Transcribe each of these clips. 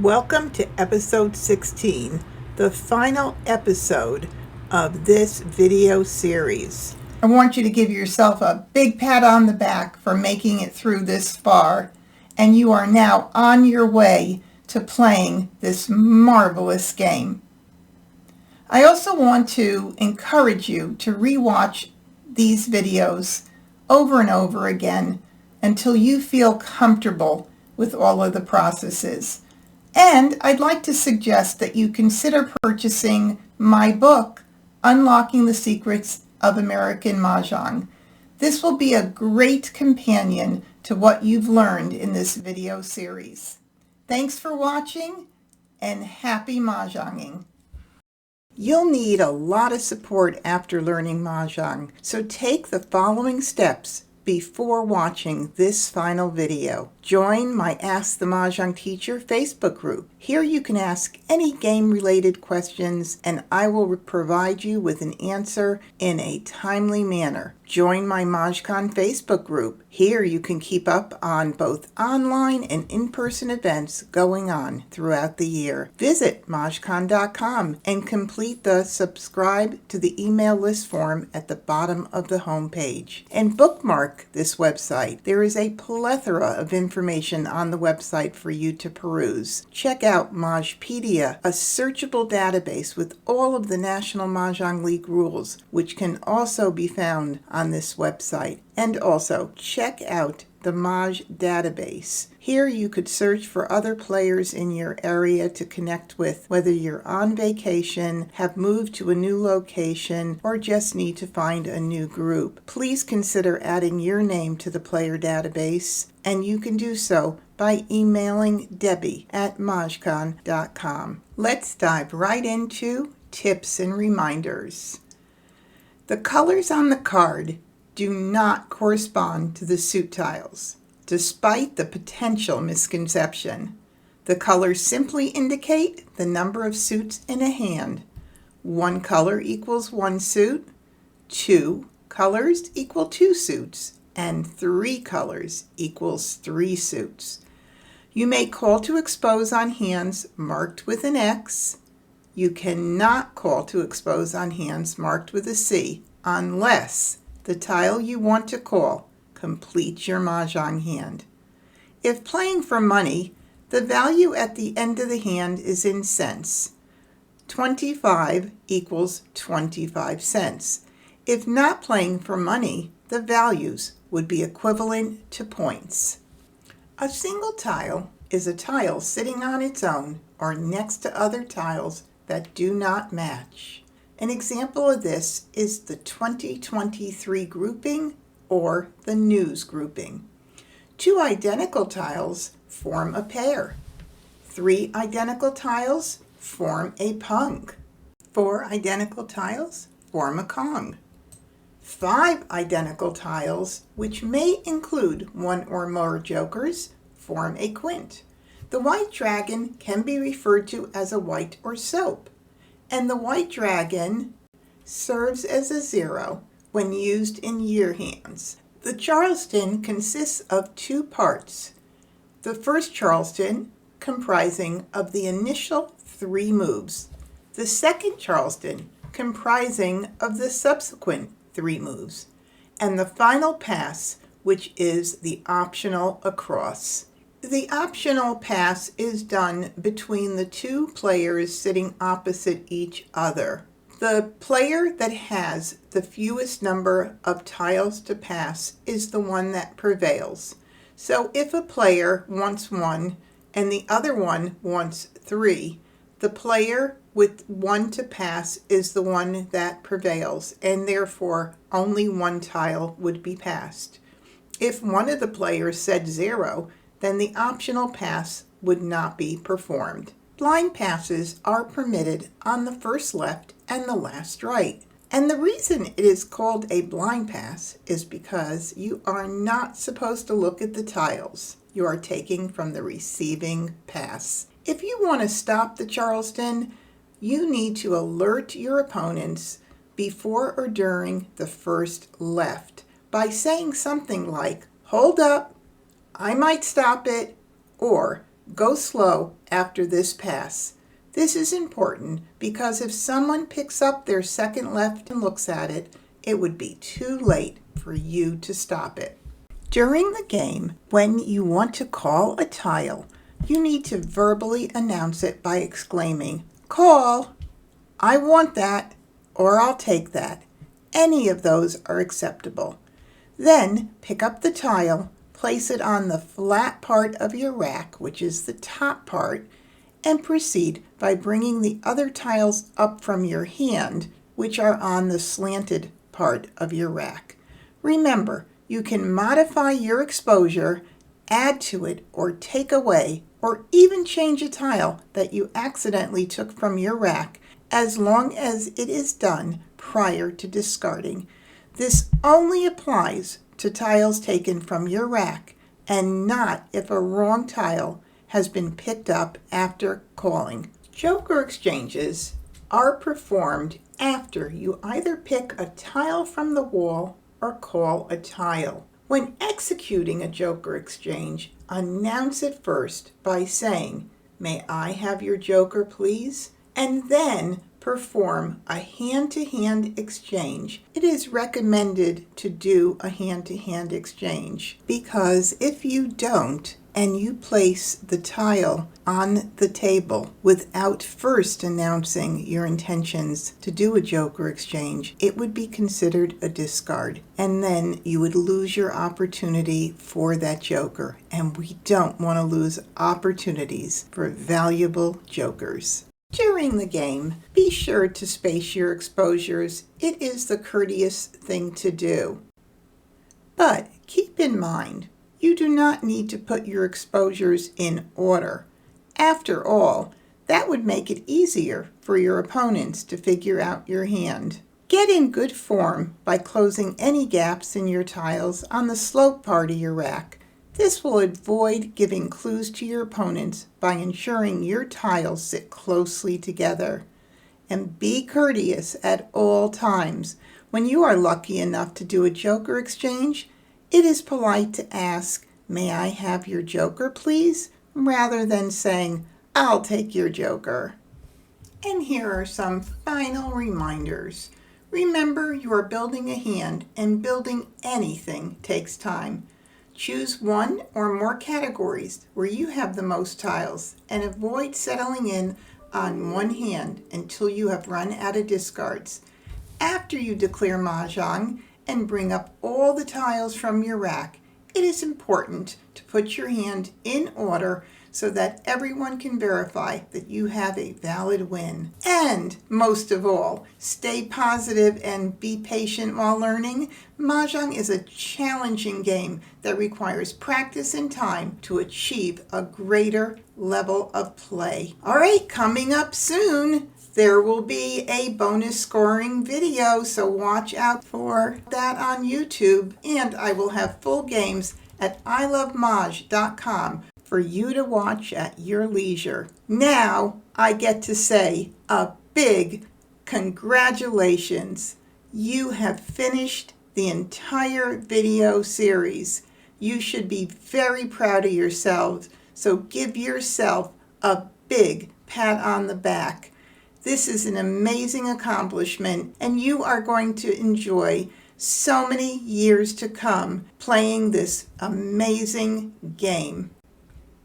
Welcome to episode 16, the final episode of this video series. I want you to give yourself a big pat on the back for making it through this far, and you are now on your way to playing this marvelous game. I also want to encourage you to rewatch these videos over and over again until you feel comfortable with all of the processes. And I'd like to suggest that you consider purchasing my book, Unlocking the Secrets of American Mahjong. This will be a great companion to what you've learned in this video series. Thanks for watching and happy Mahjonging. You'll need a lot of support after learning Mahjong, so take the following steps before watching this final video. Join my Ask the Mahjong Teacher Facebook group. Here you can ask any game-related questions and I will provide you with an answer in a timely manner. Join my MahjCon Facebook group. Here you can keep up on both online and in-person events going on throughout the year. Visit MahjCon.com and complete the subscribe to the email list form at the bottom of the homepage. And bookmark this website. There is a plethora of information on the website for you to peruse. Check out Mahjpedia, a searchable database with all of the National Mahjong League rules, which can also be found on this website. And also check out the Maj database. Here you could search for other players in your area to connect with, whether you're on vacation, have moved to a new location, or just need to find a new group. Please consider adding your name to the player database, and you can do so by emailing Debbie at MahjCon.com. Let's dive right into tips and reminders. The colors on the card do not correspond to the suit tiles, despite the potential misconception. The colors simply indicate the number of suits in a hand. One color equals one suit, two colors equal two suits, and three colors equals three suits. You may call to expose on hands marked with an X. You cannot call to expose on hands marked with a C unless the tile you want to call completes your Mahjong hand. If playing for money, the value at the end of the hand is in cents. 25 equals 25 cents. If not playing for money, the values would be equivalent to points. A single tile is a tile sitting on its own or next to other tiles that do not match. An example of this is the 2023 grouping or the news grouping. Two identical tiles form a pair. Three identical tiles form a pung. Four identical tiles form a kong. Five identical tiles, which may include one or more jokers, form a quint. The white dragon can be referred to as a white or soap, and the white dragon serves as a zero when used in year hands. The Charleston consists of two parts. The first Charleston comprising of the initial three moves. The second Charleston comprising of the subsequent three moves. And the final pass, which is the optional across. The optional pass is done between the two players sitting opposite each other. The player that has the fewest number of tiles to pass is the one that prevails. So if a player wants one and the other one wants three, the player with one to pass is the one that prevails, and therefore only one tile would be passed. If one of the players said zero, then the optional pass would not be performed. Blind passes are permitted on the first left and the last right. And the reason it is called a blind pass is because you are not supposed to look at the tiles. You are taking from the receiving pass. If you want to stop the Charleston, you need to alert your opponents before or during the first left by saying something like, "Hold up, I might stop it," or "Go slow after this pass. This is important because if someone picks up their second left and looks at it, it would be too late for you to stop it. During the game, when you want to call a tile, you need to verbally announce it by exclaiming, "Call! I want that," or "I'll take that." Any of those are acceptable. Then pick up the tile, place it on the flat part of your rack, which is the top part, and proceed by bringing the other tiles up from your hand, which are on the slanted part of your rack. Remember, you can modify your exposure, add to it, or take away, or even change a tile that you accidentally took from your rack, as long as it is done prior to discarding. This only applies to tiles taken from your rack, and not if a wrong tile has been picked up after calling. Joker exchanges are performed after you either pick a tile from the wall or call a tile. When executing a joker exchange, announce it first by saying, "May I have your joker, please?" and then perform a hand-to-hand exchange. It is recommended to do a hand-to-hand exchange because if you don't, and you place the tile on the table without first announcing your intentions to do a joker exchange, it would be considered a discard, and then you would lose your opportunity for that joker, and we don't want to lose opportunities for valuable jokers. During the game, be sure to space your exposures. It is the courteous thing to do. But keep in mind, you do not need to put your exposures in order. After all, that would make it easier for your opponents to figure out your hand. Get in good form by closing any gaps in your tiles on the slope part of your rack. This will avoid giving clues to your opponents by ensuring your tiles sit closely together. And be courteous at all times. When you are lucky enough to do a joker exchange, it is polite to ask, "May I have your joker, please?" rather than saying, "I'll take your joker." And here are some final reminders. Remember, you are building a hand, and building anything takes time. Choose one or more categories where you have the most tiles, and avoid settling in on one hand until you have run out of discards. After you declare Mahjong and bring up all the tiles from your rack, it is important to put your hand in order so that everyone can verify that you have a valid win. And most of all, stay positive and be patient while learning. Mahjong is a challenging game that requires practice and time to achieve a greater level of play. All right, coming up soon, there will be a bonus scoring video, so watch out for that on YouTube. And I will have full games at ilovemahj.com for you to watch at your leisure. Now I get to say a big congratulations. You have finished the entire video series. You should be very proud of yourselves, so give yourself a big pat on the back. This is an amazing accomplishment, and you are going to enjoy so many years to come playing this amazing game.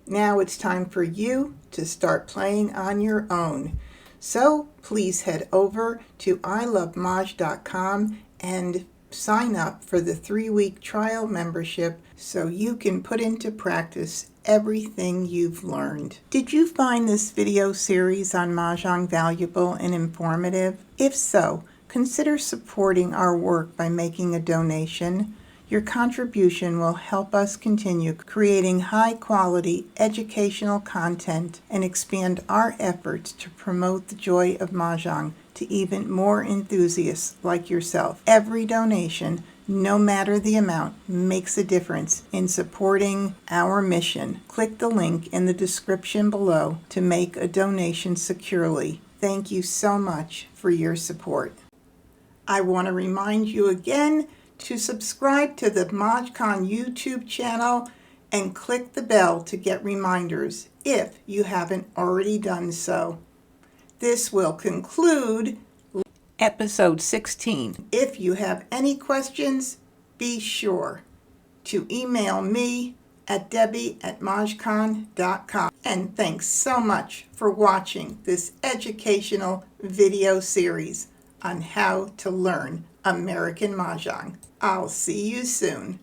Now it's time for you to start playing on your own. So please head over to ilovemahj.com and sign up for the 3-week trial membership so you can put into practice everything you've learned. Did you find this video series on Mahjong valuable and informative? If so, consider supporting our work by making a donation. Your contribution will help us continue creating high-quality educational content and expand our efforts to promote the joy of Mahjong to even more enthusiasts like yourself. Every donation, no matter the amount, makes a difference in supporting our mission. Click the link in the description below to make a donation securely. Thank you so much for your support. I want to remind you again to subscribe to the MahjCon YouTube channel and click the bell to get reminders if you haven't already done so. This will conclude episode 16. If you have any questions, be sure to email me at debbie@mahjcon.com. And thanks so much for watching this educational video series on how to learn American Mahjong. I'll see you soon.